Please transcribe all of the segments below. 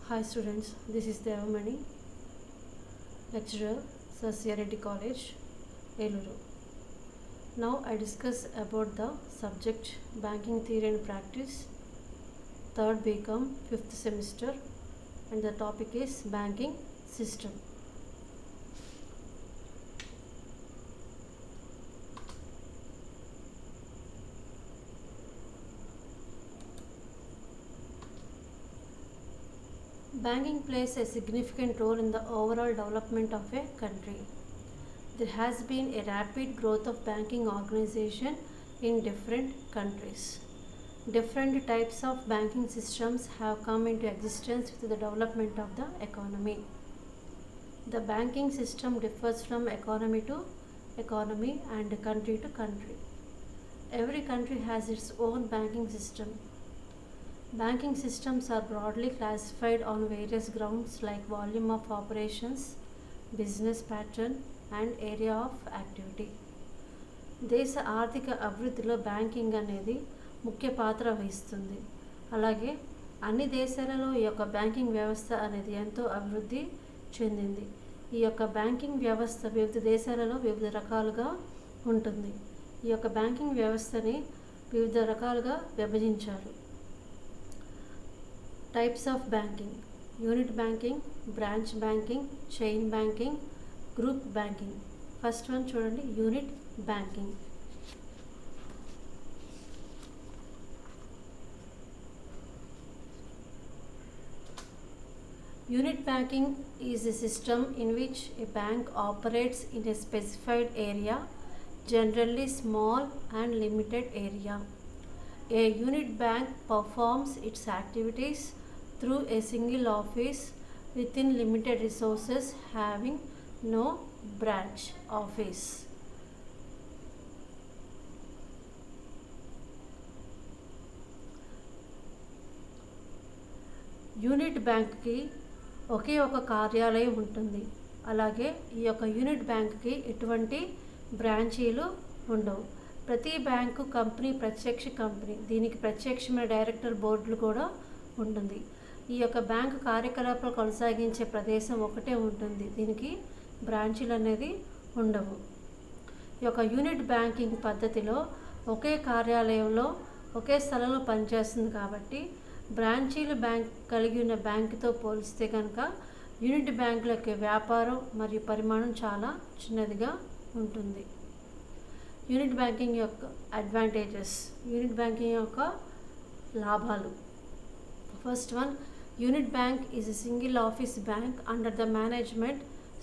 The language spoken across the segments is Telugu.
Hi students, this is Devamani, lecturer, Sasyareddy College, Eluru. Now I discuss about the subject Banking Theory and Practice, 3rd BCom, 5th semester, and the topic is Banking System. Banking plays a significant role in the overall development of a country. There has been a rapid growth of banking organization in different countries. Different types of banking systems have come into existence with the development of the economy. The banking system differs from economy to economy and country to country. Every country has its own banking system. Banking systems are broadly classified on various grounds like volume of operations, business pattern, and area of activity. దేశ ఆర్థిక అభివృద్ధిలో బ్యాంకింగ్ అనేది ముఖ్య పాత్ర వహిస్తుంది. అలాగే అన్ని దేశాలలో ఈ యొక్క బ్యాంకింగ్ వ్యవస్థ అనేది ఎంతో అభివృద్ధి చెందింది. ఈ యొక్క బ్యాంకింగ్ వ్యవస్థ వివిధ దేశాలలో వివిధ రకాలుగా ఉంటుంది. ఈ యొక్క బ్యాంకింగ్ వ్యవస్థని వివిధ రకాలుగా విభజించారు. Types of banking: unit banking, branch banking, chain banking, group banking. First one చూడండి, unit banking. Unit banking is a system in which a bank operates in a specified area, generally small and limited area. A unit bank performs its activities through a single office within limited resources, having no branch office. Unit బ్యాంక్కి ఒకే ఒక కార్యాలయం ఉంటుంది. అలాగే ఈ యొక్క యూనిట్ బ్యాంక్కి ఎటువంటి బ్రాంచీలు ఉండవు. ప్రతి బ్యాంకు కంపెనీ ప్రత్యక్ష కంపెనీ, దీనికి ప్రత్యక్షమైన డైరెక్టర్ బోర్డులు కూడా ఉంటుంది. ఈ యొక్క బ్యాంకు కార్యకలాపాలు కొనసాగించే ప్రదేశం ఒకటే ఉంటుంది. దీనికి బ్రాంచీలు అనేది ఉండవు. ఈ యొక్క యూనిట్ బ్యాంకింగ్ పద్ధతిలో ఒకే కార్యాలయంలో ఒకే స్థలంలో పనిచేస్తుంది కాబట్టి బ్రాంచీలు బ్యాంక్ కలిగి ఉన్న బ్యాంకుతో పోలిస్తే కనుక యూనిట్ బ్యాంకుల యొక్క వ్యాపారం మరియు పరిమాణం చాలా చిన్నదిగా ఉంటుంది. యూనిట్ బ్యాంకింగ్ యొక్క అడ్వాంటేజెస్, యూనిట్ బ్యాంకింగ్ యొక్క లాభాలు. First one, unit bank is a single office bank under the management,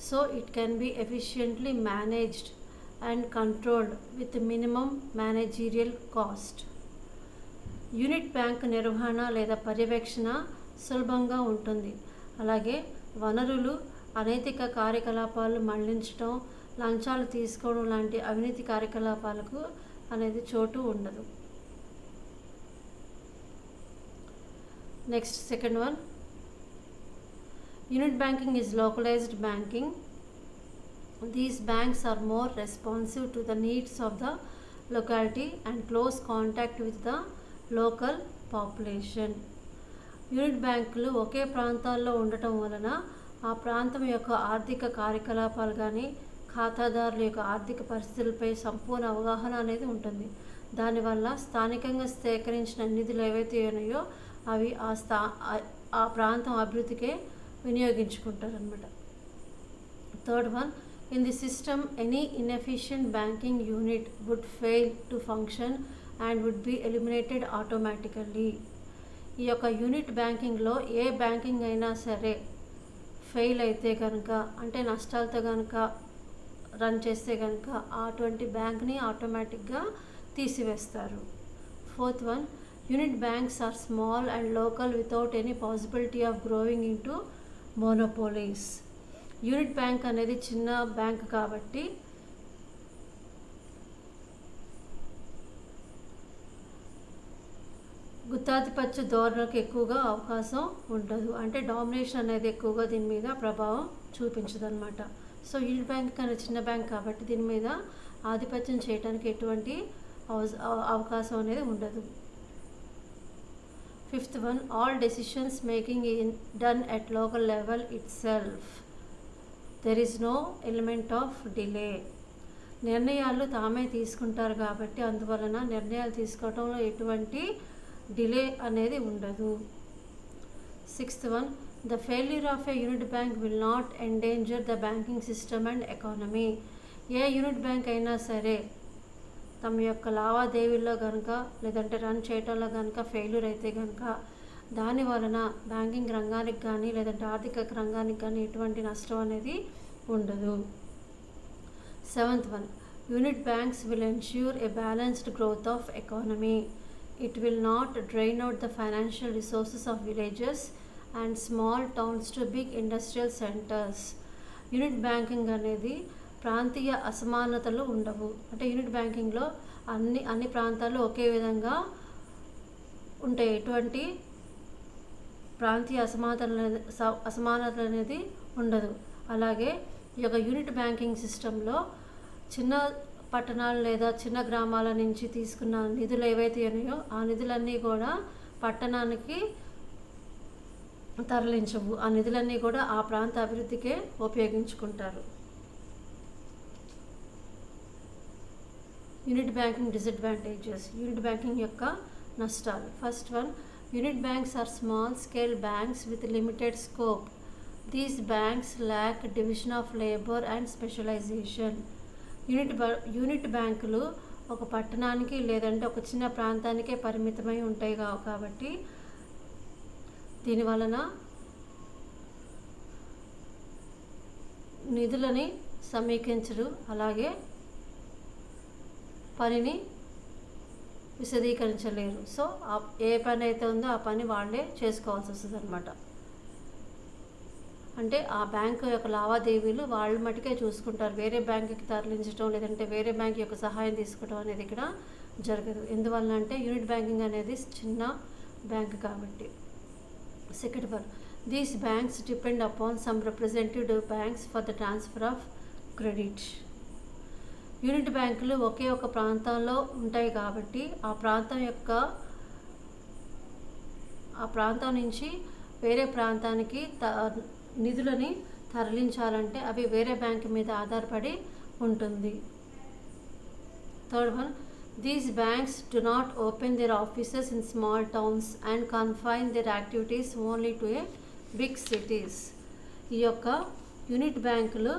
so it can be efficiently managed and controlled with minimum managerial cost. Unit bank నిర్వహణ లేదా పర్యవేక్షణ సులభంగా ఉంటుంది. అలాగే వనరులు, అనైతిక కార్యకలాపాలు మళ్లించడం, లంచాలు తీసుకోవడం లాంటి అవినీతి కార్యకలాపాలకు అనేది చోటు ఉండదు. Next, second one, unit banking is localised banking. These banks are more responsive to the needs of the locality and close contact with the local population. Unit బ్యాంకులు ఒకే ప్రాంతాల్లో ఉండటం వలన ఆ ప్రాంతం యొక్క ఆర్థిక కార్యకలాపాలు కానీ ఖాతాదారుల యొక్క ఆర్థిక పరిస్థితులపై సంపూర్ణ అవగాహన అనేది ఉంటుంది. దానివల్ల స్థానికంగా సేకరించిన నిధులు ఏవైతే ఉన్నాయో అవి ఆ ప్రాంతం అభివృద్ధికే వినియోగించుకుంటారు అన్నమాట. Third one, in the system any inefficient banking unit would fail to function and would be eliminated automatically. ఈ యొక్క యూనిట్ బ్యాంకింగ్లో ఏ బ్యాంకింగ్ అయినా సరే ఫెయిల్ అయితే కనుక, అంటే నష్టాలతో కనుక రన్ చేస్తే కనుక అటువంటి బ్యాంక్ని ఆటోమేటిక్గా తీసివేస్తారు. Fourth one, unit banks are small and local without any possibility of growing into monopolies. Unit bank అనేది చిన్న బ్యాంక్ కాబట్టి గుత్తాధిపత్య ధోరణులకు ఎక్కువగా అవకాశం ఉండదు. అంటే డామినేషన్ అనేది ఎక్కువగా దీని మీద ప్రభావం చూపించదు అనమాట. సో యూనిట్ బ్యాంక్ అనేది చిన్న బ్యాంక్ కాబట్టి దీని మీద ఆధిపత్యం చేయడానికి ఎటువంటి అవకాశం అనేది ఉండదు. Fifth one, all decisions making done at local level itself. There is no element of delay. నిర్ణయాలు తామే తీసుకుంటారు కాబట్టి అందువలన నిర్ణయాలు తీసుకోవడంలో ఎటువంటి డిలే అనేది ఉండదు. Sixth one, the failure of A unit bank will not endanger the banking system and economy. A unit bank అయినా సరే తమ యొక్క లావాదేవీల్లో కనుక లేదంటే రన్ చేయటంలో కనుక ఫెయిల్యూర్ అయితే కనుక దాని వలన బ్యాంకింగ్ రంగానికి కానీ లేదంటే ఆర్థిక రంగానికి కానీ ఎటువంటి నష్టం అనేది ఉండదు. Seventh one, unit banks will ensure a balanced growth of economy. It will not drain out the financial resources of villages and small towns to big industrial centres. Unit banking అనేది ప్రాంతీయ అసమానతలు ఉండవు. అంటే యూనిట్ బ్యాంకింగ్లో అన్ని ప్రాంతాల్లో ఒకే విధంగా ఉంటాయి. ఎటువంటి ప్రాంతీయ అసమానతలు అనేది ఉండదు. అలాగే ఈ యొక్క యూనిట్ బ్యాంకింగ్ సిస్టంలో చిన్న పట్టణాలు లేదా చిన్న గ్రామాల నుంచి తీసుకున్న నిధులు ఏవైతే ఉన్నాయో ఆ నిధులన్నీ కూడా పట్టణానికి తరలించవు. ఆ నిధులన్నీ కూడా ఆ ప్రాంత అభివృద్ధికే ఉపయోగించుకుంటారు. Unit banking disadvantages. Unit banking యొక్క నష్టాలు. First one, unit banks are small scale banks with limited scope. These banks lack division of labour and specialisation. Unit బ్యాంకులు ఒక పట్టణానికి లేదంటే ఒక చిన్న ప్రాంతానికే పరిమితమై ఉంటాయి కాబట్టి దీనివలన నిధులని సమీకరించరు. అలాగే పనిని విశదీకరించలేరు. సో ఏ పని అయితే ఉందో ఆ పని వాళ్ళే చేసుకోవాల్సి వస్తుంది అనమాట. అంటే ఆ బ్యాంకు యొక్క లావాదేవీలు వాళ్ళు మటుకే చూసుకుంటారు. వేరే బ్యాంకుకి తరలించడం లేదంటే వేరే బ్యాంక్ యొక్క సహాయం తీసుకోవడం అనేది ఇక్కడ జరగదు. ఎందువల్ల అంటే యూనిట్ బ్యాంకింగ్ అనేది చిన్న బ్యాంక్ కాబట్టి. Second one, these banks depend upon some representative banks for the transfer of credit. Unit బ్యాంకులు ఒకే ఒక ప్రాంతంలో ఉంటాయి కాబట్టి ఆ ప్రాంతం నుంచి వేరే ప్రాంతానికి నిధులని తరలించాలంటే అవి వేరే బ్యాంకు మీద ఆధారపడి ఉంటుంది. Third one, these banks do not open their offices in small towns and confine their activities only to a big cities. ఈ యొక్క యూనిట్ బ్యాంకులు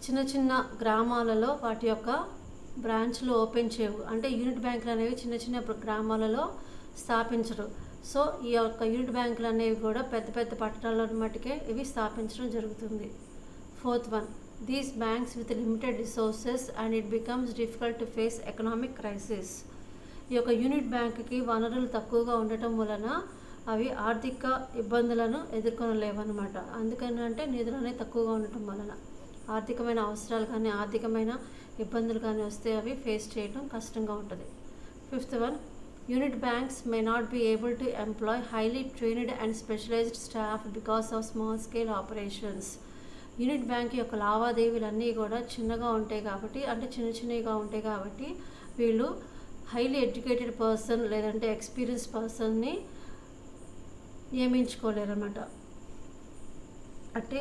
చిన్న చిన్న గ్రామాలలో వాటి యొక్క బ్రాంచ్లు ఓపెన్ చేయవు. అంటే యూనిట్ బ్యాంకులు అనేవి చిన్న చిన్న గ్రామాలలో స్థాపించరు. సో ఈ యొక్క యూనిట్ బ్యాంకులు అనేవి కూడా పెద్ద పెద్ద పట్టణాల్లో మట్టుకే ఇవి స్థాపించడం జరుగుతుంది. Fourth one, these banks with limited resources and it becomes difficult to face economic crisis. ఈ యొక్క యూనిట్ బ్యాంకుకి వనరులు తక్కువగా ఉండటం వలన అవి ఆర్థిక ఇబ్బందులను ఎదుర్కొనలేవన్నమాట. అందుకని అంటే నిధులు అనేవి తక్కువగా ఉండటం వలన ఆర్థికమైన అవసరాలు కానీ ఆర్థికమైన ఇబ్బందులు కానీ వస్తే అవి ఫేస్ చేయడం కష్టంగా ఉంటుంది. Fifth one, unit banks may not be able to employ highly trained and specialised staff because of small scale operations. Unit bank యొక్క లావాదేవీలు అన్నీ కూడా చిన్నగా ఉంటాయి కాబట్టి అంటే చిన్నగా ఉంటాయి కాబట్టి వీళ్ళు హైలీ ఎడ్యుకేటెడ్ పర్సన్ లేదంటే ఎక్స్పీరియన్స్ పర్సన్ని నియమించుకోలేరు అన్నమాట. అంటే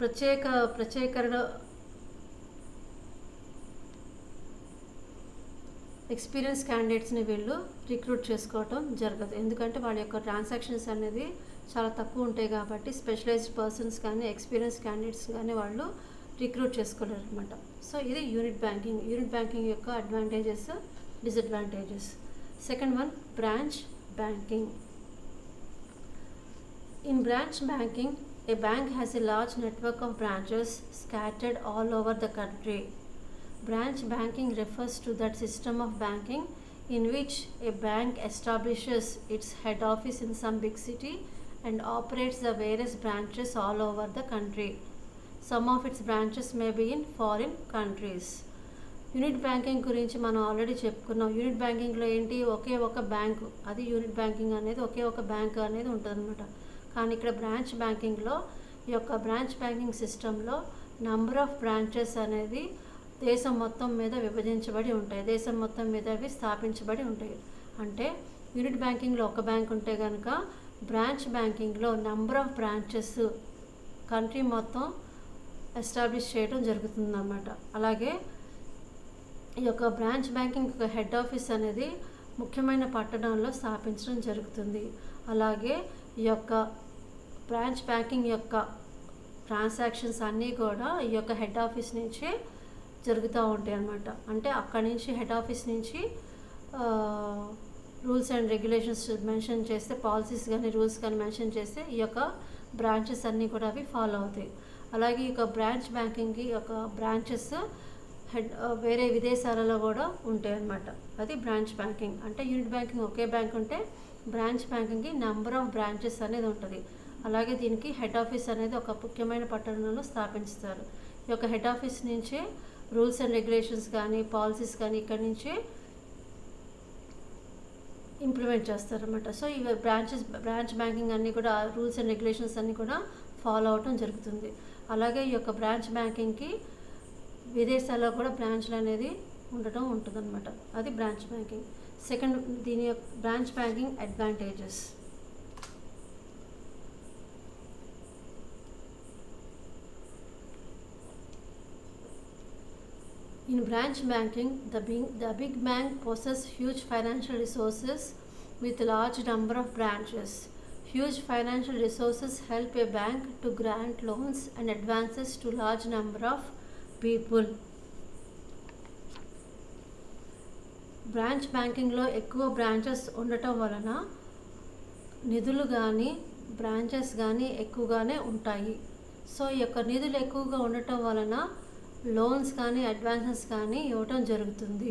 ప్రత్యేకరణ ఎక్స్పీరియన్స్ క్యాండిడేట్స్ని వీళ్ళు రిక్రూట్ చేసుకోవటం జరగదు. ఎందుకంటే వాళ్ళ యొక్క ట్రాన్సాక్షన్స్ అనేది చాలా తక్కువ ఉంటాయి కాబట్టి స్పెషలైజ్డ్ పర్సన్స్ కానీ ఎక్స్పీరియన్స్ క్యాండిడేట్స్ కానీ వాళ్ళు రిక్రూట్ చేసుకోలేరు అనమాట. సో ఇది యూనిట్ బ్యాంకింగ్ యొక్క advantages, disadvantages. Second one, branch banking. In branch banking, a bank has a large network of branches scattered all over the country. Branch banking refers to that system of banking in which a bank establishes its head office in some big city and operates the various branches all over the country. Some of its branches may be in foreign countries. Unit banking గురించి మనం ఆల్రెడీ చెప్పుకున్నాం. యూనిట్ బ్యాంకింగ్లో ఏంటి, ఒకే ఒక బ్యాంకు, అది యూనిట్ బ్యాంకింగ్ అనేది ఒకే ఒక బ్యాంకు అనేది ఉంటుంది అనమాట. కానీ ఇక్కడ బ్రాంచ్ బ్యాంకింగ్లో ఈ యొక్క బ్రాంచ్ బ్యాంకింగ్ సిస్టంలో నంబర్ ఆఫ్ బ్రాంచెస్ అనేది దేశం మొత్తం మీద విభజించబడి ఉంటాయి, దేశం మొత్తం మీద అవి స్థాపించబడి ఉంటాయి. అంటే యూనిట్ బ్యాంకింగ్లో ఒక బ్యాంక్ ఉంటే కనుక బ్రాంచ్ బ్యాంకింగ్లో నెంబర్ ఆఫ్ బ్రాంచెస్ కంట్రీ మొత్తం ఎస్టాబ్లిష్ చేయడం జరుగుతుందన్నమాట. అలాగే ఈ యొక్క బ్రాంచ్ బ్యాంకింగ్ యొక్క హెడ్ ఆఫీస్ అనేది ముఖ్యమైన పట్టణంలో స్థాపించడం జరుగుతుంది. అలాగే ఈ యొక్క బ్రాంచ్ బ్యాంకింగ్ యొక్క ట్రాన్సాక్షన్స్ అన్నీ కూడా ఈ యొక్క హెడ్ ఆఫీస్ నుంచే జరుగుతూ ఉంటాయి అన్నమాట. అంటే అక్కడి నుంచి హెడ్ ఆఫీస్ నుంచి రూల్స్ అండ్ రెగ్యులేషన్స్ మెన్షన్ చేస్తే, పాలసీస్ కానీ రూల్స్ కానీ మెన్షన్ చేస్తే ఈ యొక్క బ్రాంచెస్ అన్నీ కూడా అవి ఫాలో అవుతాయి. అలాగే ఈ యొక్క బ్రాంచ్ బ్యాంకింగ్కి యొక్క బ్రాంచెస్ వేరే విదేశాలలో కూడా ఉంటాయి అన్నమాట. అది బ్రాంచ్ బ్యాంకింగ్. అంటే యూనిట్ బ్యాంకింగ్ ఒకే బ్యాంక్ ఉంటే బ్రాంచ్ బ్యాంకింగ్కి నెంబర్ ఆఫ్ బ్రాంచెస్ అనేది ఉంటుంది. అలాగే దీనికి హెడ్ ఆఫీస్ అనేది ఒక ముఖ్యమైన పట్టణంలో స్థాపించుతారు. ఈ యొక్క హెడ్ ఆఫీస్ నుంచే రూల్స్ అండ్ రెగ్యులేషన్స్ కానీ పాలసీస్ కానీ ఇక్కడి నుంచే ఇంప్లిమెంట్ చేస్తారన్నమాట. సో ఈ బ్రాంచ్ బ్యాంకింగ్ అన్నీ కూడా రూల్స్ అండ్ రెగ్యులేషన్స్ అన్నీ కూడా ఫాలో అవటం జరుగుతుంది. అలాగే ఈ యొక్క బ్రాంచ్ బ్యాంకింగ్కి విదేశాల్లో కూడా బ్రాంచ్లు అనేది ఉండటం ఉంటుందన్నమాట. అది బ్రాంచ్ బ్యాంకింగ్. సెకండ్, దీని యొక్క branch banking advantages. In branch banking, the big bank possesses huge financial resources with large number of branches. Huge financial resources help a bank to grant loans and advances to large number of people. Branch బ్యాంకింగ్లో ఎక్కువ బ్రాంచెస్ ఉండటం వలన నిధులు కానీ బ్రాంచెస్ కానీ ఎక్కువగానే ఉంటాయి. సో ఈ యొక్క నిధులు ఎక్కువగా ఉండటం వలన లోన్స్ కానీ అడ్వాన్సెస్ కానీ ఇవ్వటం జరుగుతుంది.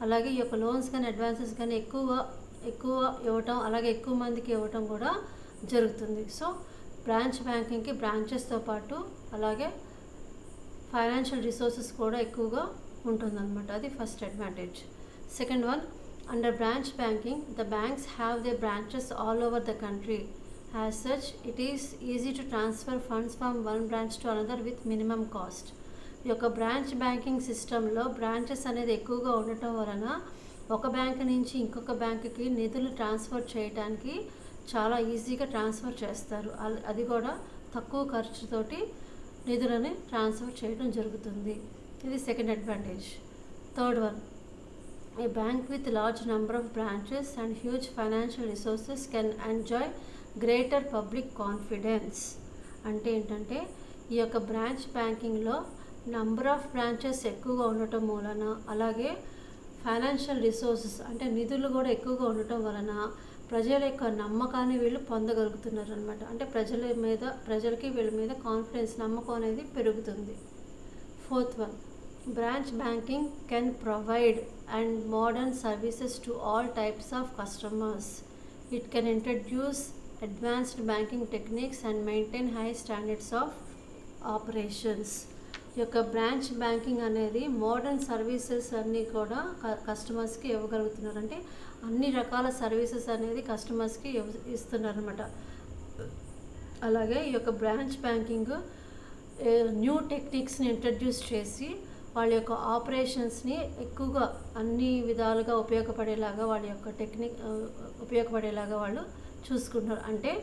అలాగే ఈ యొక్క లోన్స్ కానీ అడ్వాన్సెస్ కానీ ఎక్కువ ఇవ్వటం, అలాగే ఎక్కువ మందికి ఇవ్వటం కూడా జరుగుతుంది. సో బ్రాంచ్ బ్యాంకింగ్కి బ్రాంచెస్తో పాటు అలాగే ఫైనాన్షియల్ రిసోర్సెస్ కూడా ఎక్కువగా ఉంటుందన్నమాట. అది first advantage. Second one, under branch banking the banks have they branches all over the country. As such it is easy to transfer funds from one branch to another with minimum cost. ఈ యొక్క బ్రాంచ్ బ్యాంకింగ్ సిస్టంలో బ్రాంచెస్ అనేది ఎక్కువగా ఉండటం వలన ఒక బ్యాంక్ నుంచి ఇంకొక బ్యాంకుకి నిధులు ట్రాన్స్ఫర్ చేయడానికి చాలా ఈజీగా ట్రాన్స్ఫర్ చేస్తారు. అది కూడా తక్కువ ఖర్చుతోటి నిధులని ట్రాన్స్ఫర్ చేయడం జరుగుతుంది. ఇది second advantage. Third one, A bank with large number of branches and huge financial resources can enjoy greater public confidence. అంటే ఏంటంటే ఈ యొక్క బ్రాంచ్ బ్యాంకింగ్లో నంబర్ ఆఫ్ బ్రాంచెస్ ఎక్కువగా ఉండటం మూలన, అలాగే ఫైనాన్షియల్ రిసోర్సెస్ అంటే నిధులు కూడా ఎక్కువగా ఉండటం వలన ప్రజల యొక్క నమ్మకాన్ని వీళ్ళు పొందగలుగుతున్నారు అనమాట. అంటే ప్రజలకి వీళ్ళ మీద కాన్ఫిడెన్స్, నమ్మకం అనేది పెరుగుతుంది. Fourth one, branch banking can provide and modern services to all types of customers. It can introduce advanced banking techniques and maintain high standards of operations. ఈ యొక్క బ్రాంచ్ బ్యాంకింగ్ అనేది మోడర్న్ సర్వీసెస్ అన్నీ కూడా కస్టమర్స్కి ఇవ్వగలుగుతున్నారు. అంటే అన్ని రకాల సర్వీసెస్ అనేది కస్టమర్స్కి ఇస్తున్నారు అనమాట. అలాగే ఈ యొక్క బ్రాంచ్ బ్యాంకింగ్ న్యూ టెక్నిక్స్ని ఇంట్రడ్యూస్ చేసి వాళ్ళ యొక్క ఆపరేషన్స్ని ఎక్కువగా అన్ని విధాలుగా ఉపయోగపడేలాగా వాళ్ళు చూసుకుంటున్నారు. అంటే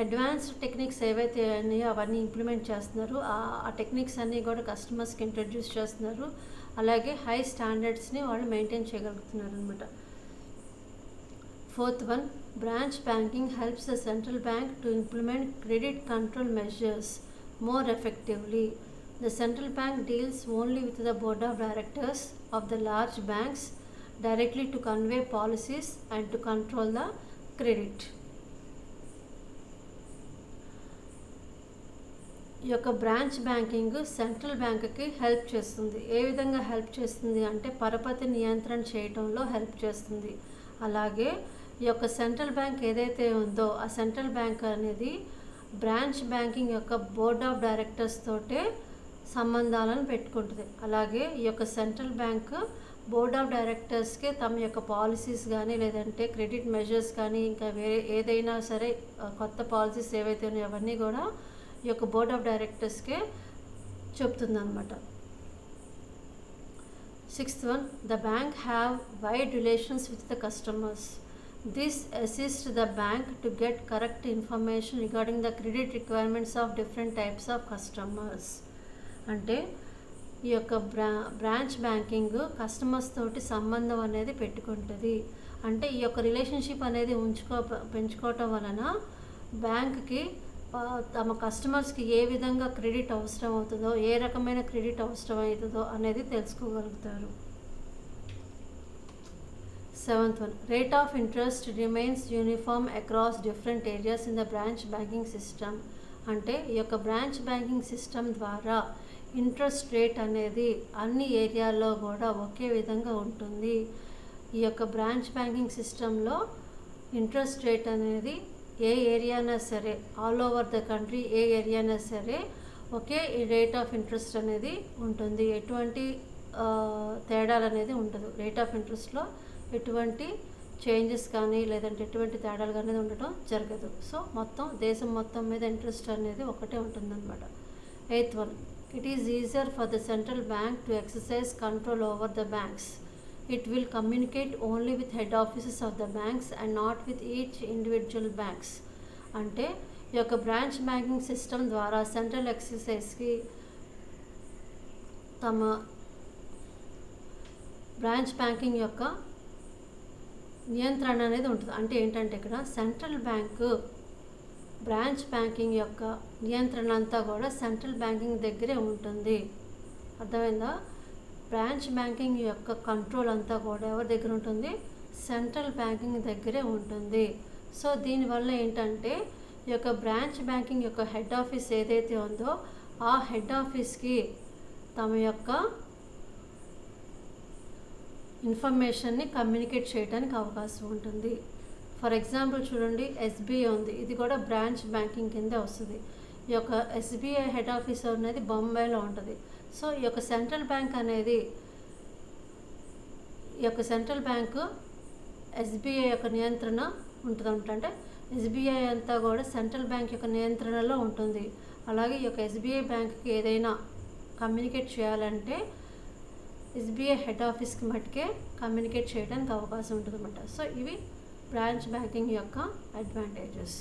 అడ్వాన్స్డ్ టెక్నిక్స్ ఏవైతే ఉన్నాయో అవన్నీ ఇంప్లిమెంట్ చేస్తున్నారు. ఆ టెక్నిక్స్ అన్నీ కూడా కస్టమర్స్కి ఇంట్రడ్యూస్ చేస్తున్నారు. అలాగే హై స్టాండర్డ్స్ని వాళ్ళు మెయింటైన్ చేయగలుగుతున్నారు అనమాట. Fourth one, branch banking helps the central bank to implement credit control measures more effectively. The central bank deals only with the board of directors of the large banks directly to convey policies and to control the credit. ఈ యొక్క బ్రాంచ్ బ్యాంకింగ్ సెంట్రల్ బ్యాంక్కి హెల్ప్ చేస్తుంది. ఏ విధంగా హెల్ప్ చేస్తుంది అంటే పరపతి నియంత్రణ చేయడంలో హెల్ప్ చేస్తుంది. అలాగే ఈ యొక్క సెంట్రల్ బ్యాంక్ ఏదైతే ఉందో ఆ సెంట్రల్ బ్యాంక్ అనేది బ్రాంచ్ బ్యాంకింగ్ యొక్క బోర్డ్ ఆఫ్ డైరెక్టర్స్ తోటే సంబంధాలను పెట్టుకుంటుంది. అలాగే ఈ యొక్క సెంట్రల్ బ్యాంక్ బోర్డ్ ఆఫ్ డైరెక్టర్స్కి తమ యొక్క పాలసీస్ కానీ లేదంటే క్రెడిట్ మెజర్స్ కానీ ఇంకా వేరే ఏదైనా సరే కొత్త పాలసీస్ ఏవైతే ఉన్నాయో అవన్నీ కూడా ఈ యొక్క బోర్డ్ ఆఫ్ డైరెక్టర్స్కే చెప్తుందన్నమాట. Sixth one, the bank have wide relations with the customers. This assists the bank to get correct information regarding the credit requirements of different types of customers. అంటే ఈ యొక్క బ్రాంచ్ బ్యాంకింగ్ కస్టమర్స్ తోటి సంబంధం అనేది పెట్టుకుంటుంది. అంటే ఈ యొక్క రిలేషన్షిప్ అనేది పెంచుకోవటం వలన బ్యాంక్కి తమ కస్టమర్స్కి ఏ విధంగా క్రెడిట్ అవసరం అవుతుందో, ఏ రకమైన క్రెడిట్ అవసరం అవుతుందో అనేది తెలుసుకోగలుగుతారు. Seventh one, rate of interest remains uniform across different areas in the branch banking system. అంటే ఈ యొక్క బ్రాంచ్ బ్యాంకింగ్ సిస్టమ్ ద్వారా ఇంట్రెస్ట్ రేట్ అనేది అన్ని ఏరియాల్లో కూడా ఒకే విధంగా ఉంటుంది. ఈ యొక్క బ్రాంచ్ బ్యాంకింగ్ సిస్టంలో ఇంట్రెస్ట్ రేట్ అనేది ఏ ఏరియానా సరే, ఆల్ ఓవర్ ద కంట్రీ ఏ ఏరియానా సరే ఒకే రేట్ ఆఫ్ ఇంట్రెస్ట్ అనేది ఉంటుంది. ఎటువంటి తేడాలు అనేది ఉండదు. రేట్ ఆఫ్ ఇంట్రెస్ట్లో ఎటువంటి చేంజెస్ కానీ లేదంటే ఎటువంటి తేడాలు అనేది ఉండటం జరగదు. సో మొత్తం దేశం మొత్తం మీద ఇంట్రెస్ట్ అనేది ఒకటే ఉంటుందన్నమాట. Eighth one, it is easier for the central bank to exercise control over the banks. It will communicate only with head offices of the banks and not with each individual banks. అంటే ఈ యొక్క బ్రాంచ్ బ్యాంకింగ్ సిస్టమ్ ద్వారా సెంట్రల్ ఎక్సర్సైజ్కి తమ బ్రాంచ్ బ్యాంకింగ్ యొక్క నియంత్రణ అనేది ఉంటుంది. అంటే ఏంటంటే ఇక్కడ సెంట్రల్ బ్యాంకు బ్రాంచ్ బ్యాంకింగ్ యొక్క నియంత్రణ అంతా కూడా సెంట్రల్ బ్యాంకింగ్ దగ్గరే ఉంటుంది. అర్థమైందా? బ్రాంచ్ బ్యాంకింగ్ యొక్క కంట్రోల్ అంతా కూడా ఎవరి దగ్గర ఉంటుంది? సెంట్రల్ బ్యాంకింగ్ దగ్గరే ఉంటుంది. సో దీనివల్ల ఏంటంటే ఈ యొక్క బ్రాంచ్ బ్యాంకింగ్ యొక్క హెడ్ ఆఫీస్ ఏదైతే ఉందో ఆ హెడ్ ఆఫీస్కి తమ యొక్క ఇన్ఫర్మేషన్ని కమ్యూనికేట్ చేయడానికి అవకాశం ఉంటుంది. ఫర్ ఎగ్జాంపుల్ చూడండి, ఎస్బీఐ ఉంది. ఇది కూడా బ్రాంచ్ బ్యాంకింగ్ కింద వస్తుంది. ఈ యొక్క ఎస్బీఐ హెడ్ ఆఫీస్ అనేది బొంబాయిలో ఉంటుంది. సో ఈ యొక్క సెంట్రల్ బ్యాంక్ అనేది ఈ యొక్క సెంట్రల్ బ్యాంకు ఎస్బీఐ యొక్క నియంత్రణ ఉంటుందన్నమాట. అంటే ఎస్బీఐ అంతా కూడా సెంట్రల్ బ్యాంక్ యొక్క నియంత్రణలో ఉంటుంది. అలాగే ఈ యొక్క ఎస్బీఐ బ్యాంక్కి ఏదైనా కమ్యూనికేట్ చేయాలంటే ఎస్బీఐ హెడ్ ఆఫీస్కి మట్టుకే కమ్యూనికేట్ చేయడానికి అవకాశం ఉంటుందన్నమాట. సో ఇవి బ్రాంచ్ బ్యాంకింగ్ యొక్క advantages.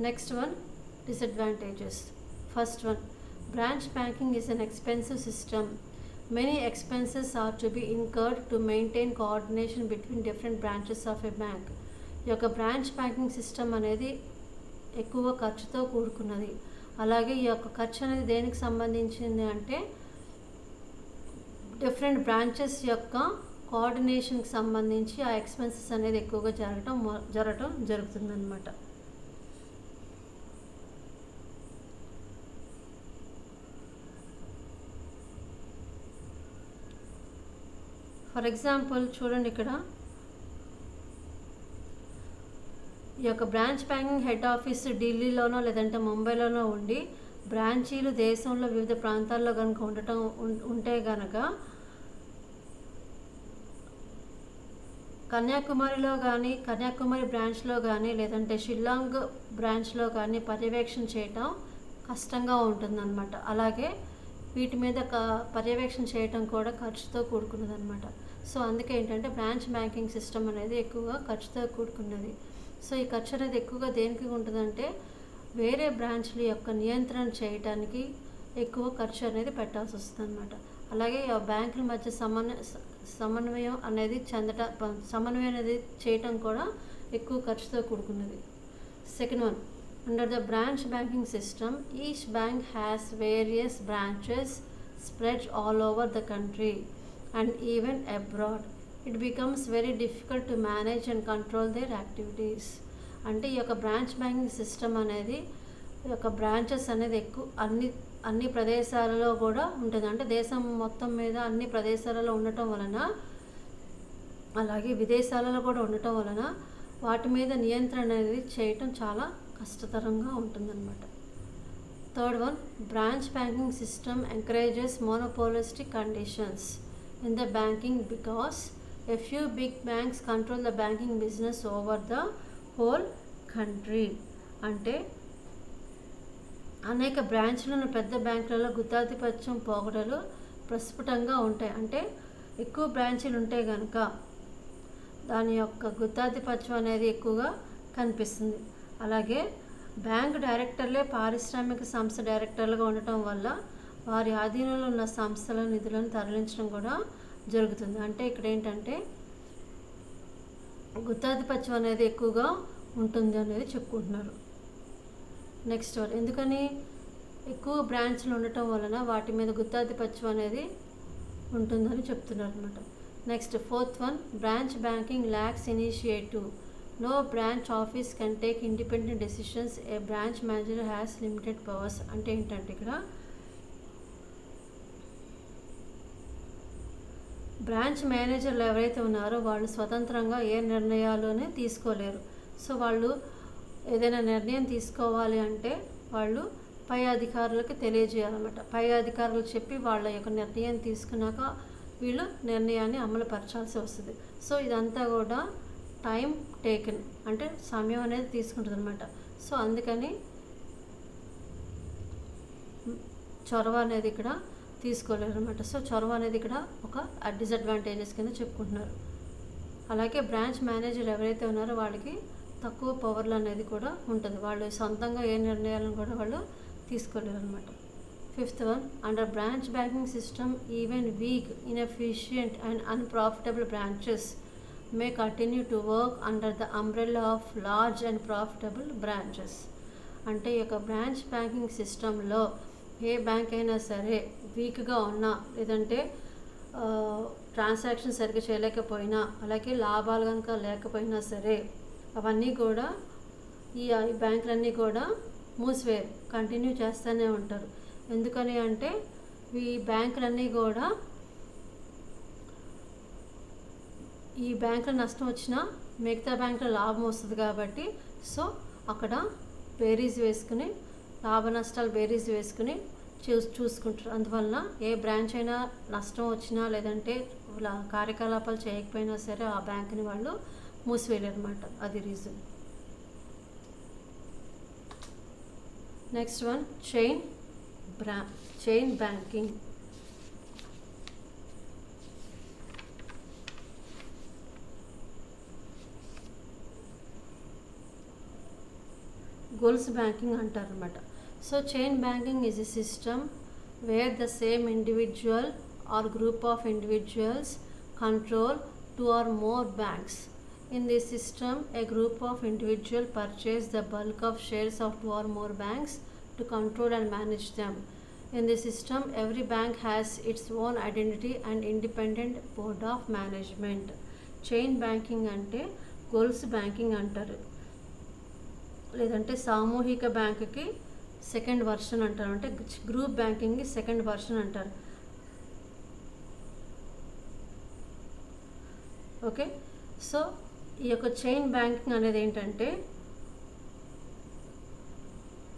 Next one, disadvantages. First one, branch banking is an expensive system. Many expenses are to be incurred to maintain coordination between different branches of a bank. ఈ యొక్క బ్రాంచ్ బ్యాంకింగ్ సిస్టమ్ అనేది ఎక్కువ ఖర్చుతో కూడుకున్నది. అలాగే ఈ యొక్క ఖర్చు అనేది దేనికి సంబంధించింది అంటే డిఫరెంట్ బ్రాంచెస్ యొక్క కోఆర్డినేషన్కి సంబంధించి ఆ ఎక్స్పెన్సెస్ అనేది ఎక్కువగా జరగటం జరుగుతుందన్నమాట. ఫర్ ఎగ్జాంపుల్ చూడండి, ఇక్కడ ఈ యొక్క బ్రాంచ్ బ్యాంకింగ్ హెడ్ ఆఫీస్ ఢిల్లీలోనో లేదంటే ముంబైలోనో ఉండి బ్రాంచీలు దేశంలో వివిధ ప్రాంతాల్లో కనుక ఉంటే కనుక కన్యాకుమారిలో కానీ కన్యాకుమారి బ్రాంచ్లో కానీ లేదంటే షిల్లాంగ్ బ్రాంచ్లో కానీ పర్యవేక్షణ చేయటం కష్టంగా ఉంటుందన్నమాట. అలాగే వీటి మీద పర్యవేక్షణ చేయటం కూడా ఖర్చుతో కూడుకున్నదన్నమాట. సో అందుకే ఏంటంటే బ్రాంచ్ బ్యాంకింగ్ సిస్టమ్ అనేది ఎక్కువగా ఖర్చుతో కూడుకున్నది. సో ఈ ఖర్చు అనేది ఎక్కువగా దేనికి ఉంటుందంటే వేరే బ్రాంచ్ల యొక్క నియంత్రణ చేయడానికి ఎక్కువ ఖర్చు అనేది పెట్టాల్సి వస్తుంది అన్నమాట. అలాగే ఆ బ్యాంకుల మధ్య సమన్వయం అనేది చేయటం కూడా ఎక్కువ ఖర్చుతో కూడుకున్నది. Second one, under the branch banking system, each bank has various branches spread all over the country and even abroad. It becomes very difficult to manage and control their activities. అంటే ఈ యొక్క బ్రాంచ్ బ్యాంకింగ్ సిస్టమ్ అనేది ఈ యొక్క బ్రాంచెస్ అనేది అన్ని ప్రదేశాలలో కూడా ఉంటుంది. అంటే దేశం మొత్తం మీద అన్ని ప్రదేశాలలో ఉండటం వలన అలాగే విదేశాలలో కూడా ఉండటం వలన వాటి మీద నియంత్రణ అనేది చేయటం చాలా కష్టతరంగా ఉంటుందన్నమాట. Third one, branch banking system encourages monopolistic conditions in the banking because a few big banks control the banking business over the whole country. అంటే అనేక బ్రాంచ్లను పెద్ద బ్యాంకులలో గుత్తాధిపత్యం పోకడలు ప్రస్ఫుటంగా ఉంటాయి. అంటే ఎక్కువ బ్రాంచీలు ఉంటే కనుక దాని యొక్క గుత్తాధిపత్యం అనేది ఎక్కువగా కనిపిస్తుంది. అలాగే బ్యాంక్ డైరెక్టర్లే పారిశ్రామిక సంస్థ డైరెక్టర్లుగా ఉండటం వల్ల వారి ఆధీనంలో ఉన్న సంస్థల నిధులను తరలించడం కూడా జరుగుతుంది. అంటే ఇక్కడ ఏంటంటే గుత్తాధిపత్యం అనేది ఎక్కువగా ఉంటుంది అనేది చెప్పుకుంటున్నారు. నెక్స్ట్ వన్, ఎందుకని ఎక్కువ బ్రాంచ్లు ఉండటం వలన వాటి మీద గుత్తాధిపత్యం అనేది ఉంటుందని చెప్తున్నారు అనమాట. Next fourth one, branch banking lacks initiative. No branch office can take independent decisions. A branch manager has limited powers. అంటే ఏంటంటే ఇక్కడ బ్రాంచ్ మేనేజర్లు ఎవరైతే ఉన్నారో వాళ్ళు స్వతంత్రంగా ఏ నిర్ణయాలునే తీసుకోలేరు. సో వాళ్ళు ఏదైనా నిర్ణయం తీసుకోవాలి అంటే వాళ్ళు పై అధికారులకు తెలియజేయాలన్నమాట. పై అధికారులు చెప్పి వాళ్ళ యొక్క నిర్ణయం తీసుకున్నాక వీళ్ళు నిర్ణయాన్ని అమలు పరచాల్సి వస్తుంది. సో ఇదంతా కూడా టైం టేకెన్, అంటే సమయం అనేది తీసుకుంటుంది అనమాట. సో అందుకని చొరవ అనేది ఇక్కడ తీసుకోలేరు అనమాట. సో చొరవ అనేది ఇక్కడ ఒక డిసడ్వాంటేజెస్ కింద చెప్పుకుంటున్నారు. అలాగే బ్రాంచ్ మేనేజర్ ఎవరైతే ఉన్నారో వాళ్ళకి తక్కువ పవర్లు అనేది కూడా ఉంటుంది. వాళ్ళు సొంతంగా ఏ నిర్ణయాలను కూడా వాళ్ళు తీసుకోలేరు అనమాట. Fifth one, under branch banking system even week, inefficient and unprofitable branches may continue to work under the umbrella of large and profitable branches. అంటే ఈ యొక్క బ్రాంచ్ బ్యాంకింగ్ సిస్టంలో ఏ బ్యాంక్ అయినా సరే వీక్గా ఉన్నా, లేదంటే ట్రాన్సాక్షన్ సరిగ్గా చేయలేకపోయినా, అలాగే లాభాలు కనుక లేకపోయినా సరే అవన్నీ కూడా ఈ బ్యాంకులన్నీ కూడా మూసివేయరు, కంటిన్యూ చేస్తూనే ఉంటారు. ఎందుకని అంటే ఈ బ్యాంకులన్నీ కూడా ఈ బ్యాంకులో నష్టం వచ్చినా మిగతా బ్యాంకులో లాభం వస్తుంది కాబట్టి సో అక్కడ బేరీజ్ వేసుకుని లాభ నష్టాలు బేరీజ్ వేసుకుని చూసుకుంటారు. అందువలన ఏ బ్రాంచ్ అయినా నష్టం వచ్చినా లేదంటే కార్యకలాపాలు చేయకపోయినా సరే ఆ బ్యాంకుని వాళ్ళు మూసివేయలేరు అనమాట. అది reason. Next one, chain banking. గోల్స్ బ్యాంకింగ్ అంటారు అనమాట. So chain banking is a system where the same individual or group of individuals control 2 or more banks. In this system, a group of individuals purchase the bulk of shares of 2 or more banks to control and manage them. In this system, every bank has its own identity and independent board of management. Chain banking అంటే గోల్స్ బ్యాంకింగ్ అంటారు, లేదంటే సామూహిక బ్యాంకుకి సెకండ్ వర్షన్ అంటారు, అంటే గ్రూప్ బ్యాంకింగ్కి సెకండ్ వర్షన్ అంటారు. ఓకే, సో ఈ యొక్క చైన్ బ్యాంకింగ్ అనేది ఏంటంటే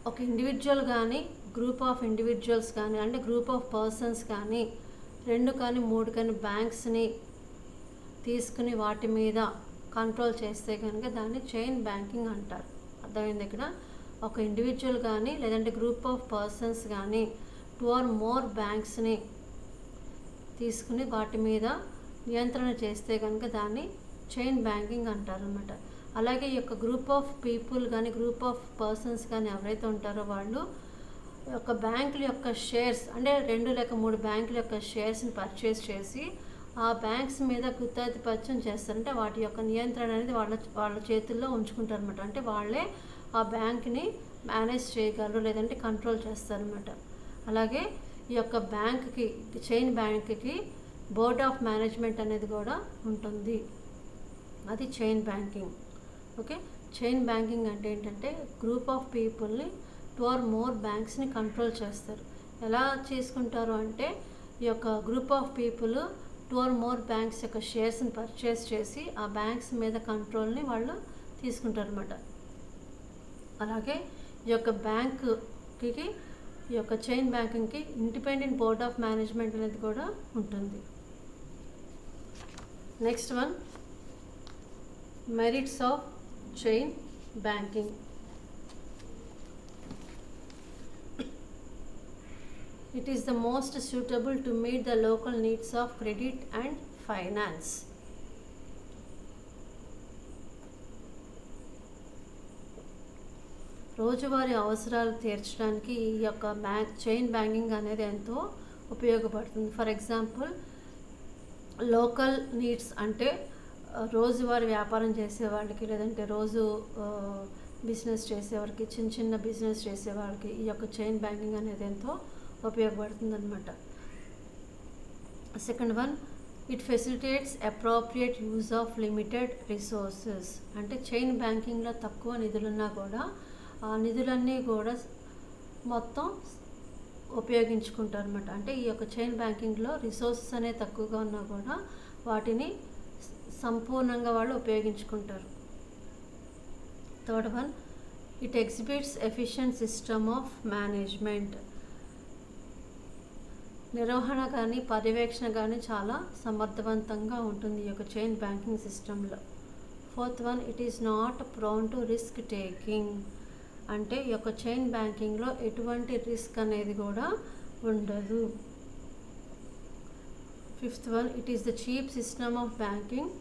ఒక ఇండివిజువల్ కానీ గ్రూప్ ఆఫ్ ఇండివిజువల్స్ కానీ అంటే గ్రూప్ ఆఫ్ పర్సన్స్ కానీ 2 కానీ 3 కానీ బ్యాంక్స్ని తీసుకుని వాటి మీద కంట్రోల్ చేస్తే కనుక దాన్ని చైన్ బ్యాంకింగ్ అంటారు. అర్థమైంది? ఇక్కడ ఒక ఇండివిజువల్ కానీ లేదంటే గ్రూప్ ఆఫ్ పర్సన్స్ కానీ 2 or more బ్యాంక్స్ని తీసుకుని వాటి మీద నియంత్రణ చేస్తే కనుక దాన్ని చైన్ బ్యాంకింగ్ అంటారు అన్నమాట. అలాగే ఈ యొక్క గ్రూప్ ఆఫ్ పీపుల్ కానీ గ్రూప్ ఆఫ్ పర్సన్స్ కానీ ఎవరైతే ఉంటారో వాళ్ళు యొక్క బ్యాంకుల యొక్క షేర్స్ అంటే 2 లేక 3 బ్యాంకుల యొక్క షేర్స్ని పర్చేస్ చేసి ఆ బ్యాంక్స్ మీద గుత్తాధిపత్యం చేస్తారంటే వాటి యొక్క నియంత్రణ అనేది వాళ్ళ చేతుల్లో ఉంచుకుంటారు అనమాట. అంటే వాళ్ళే ఆ బ్యాంక్ని మేనేజ్ చేయగలరు లేదంటే కంట్రోల్ చేస్తారనమాట. అలాగే ఈ యొక్క బ్యాంక్కి చైన్ బ్యాంక్కి బోర్డ్ ఆఫ్ మేనేజ్మెంట్ అనేది కూడా ఉంటుంది. అది chain banking. Okay, chain banking అంటే ఏంటంటే గ్రూప్ ఆఫ్ పీపుల్ని 2 or more బ్యాంక్స్ని కంట్రోల్ చేస్తారు. ఎలా చేసుకుంటారు అంటే ఈ యొక్క group of people 2 or more banks యొక్క షేర్స్ని పర్చేస్ చేసి ఆ బ్యాంక్స్ మీద కంట్రోల్ని వాళ్ళు తీసుకుంటారు అనమాట. అలాగే ఈ యొక్క బ్యాంక్కి ఈ యొక్క చైన్ బ్యాంకింగ్కి ఇండిపెండెంట్ బోర్డ్ ఆఫ్ మేనేజ్మెంట్ అనేది కూడా ఉంటుంది. Next one, merits of chain banking. It is the most suitable to meet the local needs of credit and finance. రోజువారీ అవసరాలు తీర్చడానికి ఈ యొక్క చైన్ బ్యాంకింగ్ అనేది ఎంతో ఉపయోగపడుతుంది. ఫర్ ఎగ్జాంపుల్ లోకల్ నీడ్స్ అంటే రోజువారీ వ్యాపారం చేసేవాళ్ళకి, లేదంటే రోజు బిజినెస్ చేసేవారికి, చిన్న చిన్న బిజినెస్ చేసేవాళ్ళకి ఈ యొక్క చైన్ బ్యాంకింగ్ అనేది ఎంతో ఉపయోగపడుతుంది అనమాట. Second one, it facilitates appropriate use of limited resources. అంటే చైన్ బ్యాంకింగ్లో తక్కువ నిధులున్నా కూడా ఆ నిధులన్నీ కూడా మొత్తం ఉపయోగించుకుంటారు అనమాట. అంటే ఈ యొక్క చైన్ బ్యాంకింగ్లో రిసోర్సెస్ అనేవి తక్కువగా ఉన్నా కూడా వాటిని సంపూర్ణంగా వాళ్ళు ఉపయోగించుకుంటారు. Third one, it exhibits efficient system of management. నిర్వహణ కానీ పర్యవేక్షణ కానీ చాలా సమర్థవంతంగా ఉంటుంది ఈ యొక్క చైన్ బ్యాంకింగ్ సిస్టంలో. Fourth one, it is not prone to risk taking. అంటే ఈ యొక్క చైన్ బ్యాంకింగ్లో ఎటువంటి రిస్క్ అనేది కూడా ఉండదు. Fifth one, it is the cheap system of banking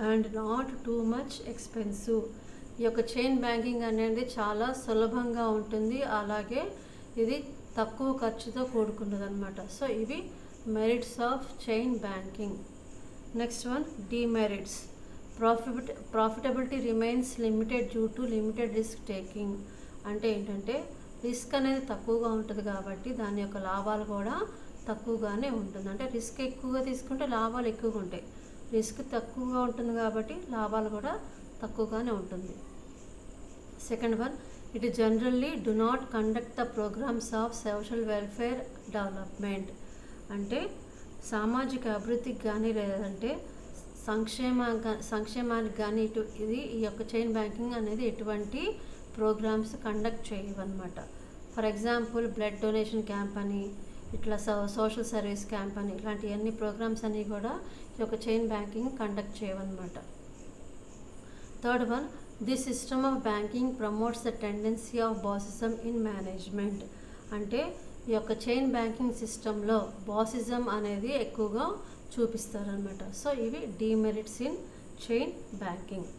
and not too much expensive. ఈ యొక్క చైన్ బ్యాంకింగ్ అనేది చాలా సులభంగా ఉంటుంది, అలాగే ఇది తక్కువ ఖర్చుతో కూడుకున్నది అనమాట. సో ఇవి merits of chain banking. Next one, demerits. Profitability remains limited due to limited risk taking. అంటే ఏంటంటే రిస్క్ అనేది తక్కువగా ఉంటుంది కాబట్టి దాని యొక్క లాభాలు కూడా తక్కువగానే ఉంటుంది. అంటే రిస్క్ ఎక్కువగా తీసుకుంటే లాభాలు ఎక్కువగా ఉంటాయి, రిస్క్ తక్కువగా ఉంటుంది కాబట్టి లాభాలు కూడా తక్కువగానే ఉంటుంది. Second one, it generally do not conduct the programmes of social welfare development. సామాజిక అభివృద్ధికి కానీ లేదంటే సంక్షేమానికి కానీ ఈ యొక్క చైన్ బ్యాంకింగ్ అనేది ఎటువంటి ప్రోగ్రామ్స్ కండక్ట్ చేయవన్నమాట. For example blood donation camp అని, ఇట్లా సోషల్ సర్వీస్ క్యాంప్ అని, ఇలాంటి అన్ని ప్రోగ్రామ్స్ అన్నీ కూడా ఈ యొక్క చైన్ బ్యాంకింగ్ కండక్ట్ చేయవన్నమాట. Third one, this system of banking promotes the tendency of bossism in management. అంటే ఈ యొక్క చైన్ బ్యాంకింగ్ సిస్టంలో బాసిజం అనేది ఎక్కువగా చూపిస్తారనమాట. సో ఇవి demerits in chain banking.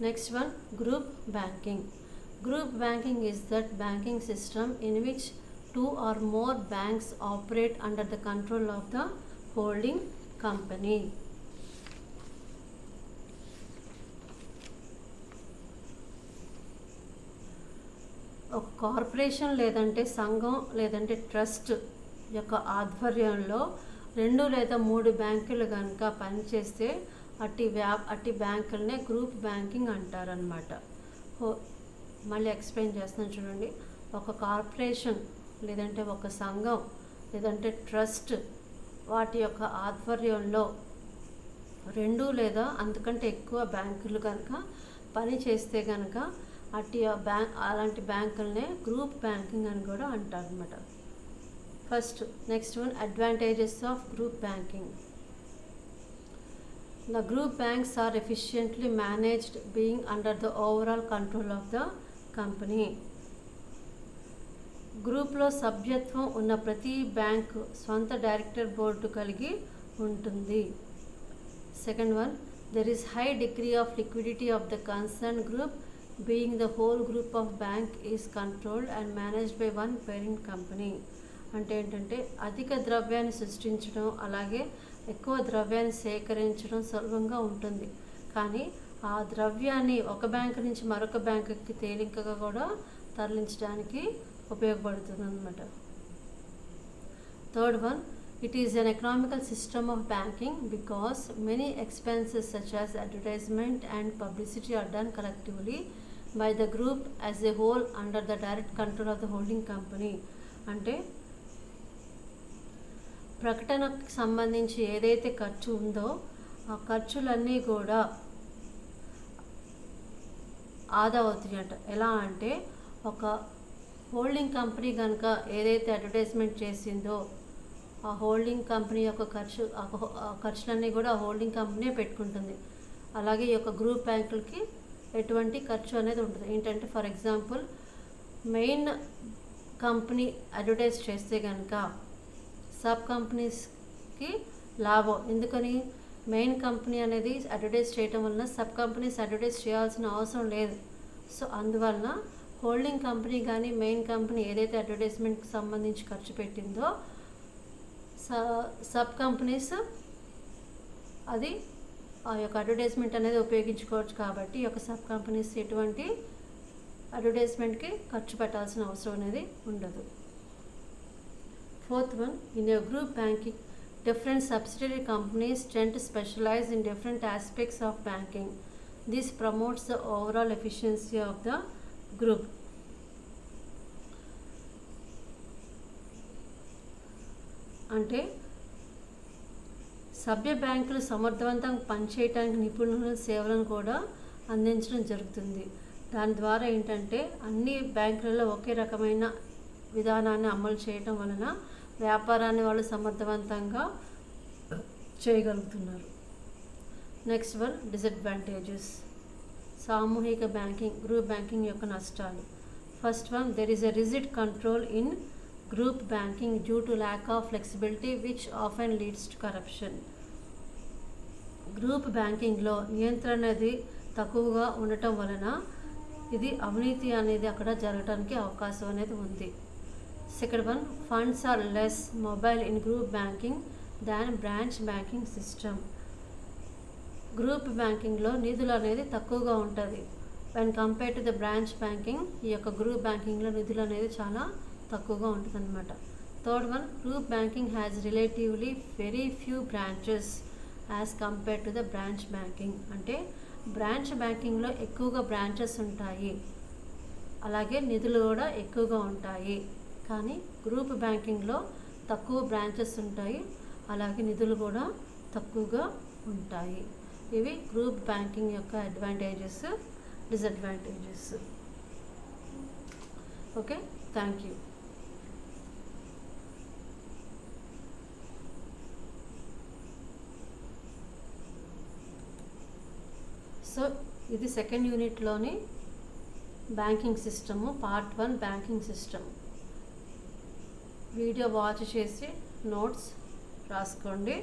Next one, group banking. Group banking is that banking system in which two or more banks operate under the control of the holding company. ఒక కార్పొరేషన్ లేదంటే సంఘం లేదంటే ట్రస్ట్ యొక్క ఆధ్వర్యంలో 2 లేదా 3 బ్యాంకులు కనుక పనిచేస్తే అట్టి బ్యాంకులనే గ్రూప్ బ్యాంకింగ్ అంటారనమాట. మళ్ళీ ఎక్స్ప్లెయిన్ చేస్తాను చూడండి. ఒక కార్పొరేషన్ లేదంటే ఒక సంఘం లేదంటే ట్రస్ట్ వాటి యొక్క ఆధ్వర్యంలో 2 లేదా అంతకంటే ఎక్కువ బ్యాంకులు కనుక పని చేస్తే కనుక అలాంటి బ్యాంకులనే గ్రూప్ బ్యాంకింగ్ అని కూడా అంటారనమాట. First next one, advantages of group banking. The group banks are efficiently managed, being under the overall control of the company. గ్రూప్లో సభ్యత్వం ఉన్న ప్రతి బ్యాంకు స్వంత డైరెక్టర్ బోర్డు కలిగి ఉంటుంది. Second one, there is high degree of liquidity of the concerned group, being the whole group of bank is controlled and managed by one parent company. అంటే ఏంటంటే అధిక ద్రవ్యాన్ని సృష్టించడం అలాగే ఎక్కువ ద్రవ్యాన్ని సేకరించడం సులభంగా ఉంటుంది, కానీ ఆ ద్రవ్యాన్ని ఒక బ్యాంకు నుంచి మరొక బ్యాంకుకి తేలికగా కూడా తరలించడానికి ఉపయోగపడుతుంది అన్నమాట. Third one, it is an economical system of banking because many expenses such as advertisement and publicity are done collectively by the group as a whole under the direct control of the holding company. అంటే ప్రకటనకు సంబంధించి ఏదైతే ఖర్చు ఉందో ఆ ఖర్చులన్నీ కూడా ఆదా అవుతాయట. ఎలా అంటే ఒక హోల్డింగ్ కంపెనీ కనుక ఏదైతే అడ్వర్టైజ్మెంట్ చేసిందో ఆ హోల్డింగ్ కంపెనీ యొక్క ఖర్చులన్నీ కూడా ఆ హోల్డింగ్ కంపెనీ పెట్టుకుంటుంది. అలాగే ఈ యొక్క గ్రూప్ బ్యాంకులకి ఎటువంటి ఖర్చు అనేది ఉంటుంది. ఏంటంటే for example main company advertise చేస్తే కనుక సబ్ కంపెనీస్కి కంపెనీస్కి లాభం. ఎందుకని మెయిన్ కంపెనీ అనేది అడ్వర్టైజ్ చేయడం వలన సబ్ కంపెనీస్ అడ్వర్టైజ్ చేయాల్సిన అవసరం లేదు. సో అందువలన హోల్డింగ్ కంపెనీ కానీ మెయిన్ కంపెనీ ఏదైతే అడ్వర్టైజ్మెంట్కి సంబంధించి ఖర్చు పెట్టిందో సబ్ కంపెనీస్ అది ఆ యొక్క అడ్వర్టైజ్మెంట్ అనేది ఉపయోగించుకోవచ్చు. కాబట్టి ఈ యొక్క సబ్ కంపెనీస్ ఎటువంటి అడ్వర్టైజ్మెంట్కి ఖర్చు పెట్టాల్సిన అవసరం అనేది ఉండదు. Fourth one, in a group banking, different subsidiary companies tend to specialize in different aspects of banking. This promotes the overall efficiency of the group. అంటే సభ్య బ్యాంకులు సమర్థవంతంగా పనిచేయడానికి నిపుణుల సేవలను కూడా అందించడం జరుగుతుంది. దాని ద్వారా ఏంటంటే అన్ని బ్యాంకులలో ఒకే రకమైన విధానాన్ని అమలు చేయటం వలన వ్యాపారాన్ని వాళ్ళు సమర్థవంతంగా చేయగలుగుతున్నారు. Next one, disadvantages. సామూహిక బ్యాంకింగ్, గ్రూప్ బ్యాంకింగ్ యొక్క నష్టాలు. First one, there is a rigid control in group banking due to lack of flexibility which often leads to corruption. Group బ్యాంకింగ్లో నియంత్రణ అనేది తక్కువగా ఉండటం వలన ఇది అవినీతి అనేది అక్కడ జరగడానికి అవకాశం అనేది ఉంది. Second one, funds are less mobile in group banking than branch banking system. Group బ్యాంకింగ్లో నిధులు అనేది తక్కువగా ఉంటుంది. When compare to the branch banking, ఈ యొక్క గ్రూప్ బ్యాంకింగ్లో నిధులు అనేది చాలా తక్కువగా ఉంటుంది అన్నమాట. Third one, group banking has relatively very few branches as compare to the branch banking. అంటే బ్రాంచ్ బ్యాంకింగ్లో ఎక్కువగా బ్రాంచెస్ ఉంటాయి, అలాగే నిధులు కూడా ఎక్కువగా ఉంటాయి. కానీ గ్రూప్ బ్యాంకింగ్లో తక్కువ బ్రాంచెస్ ఉంటాయి, అలాగే నిధులు కూడా తక్కువగా ఉంటాయి. ఇవి గ్రూప్ బ్యాంకింగ్ యొక్క advantages, disadvantages. Okay, thank you. So ఇది సెకండ్ యూనిట్లోని banking system, part 1 banking system. Video watch చేసి నోట్స్ రాసుకోండి.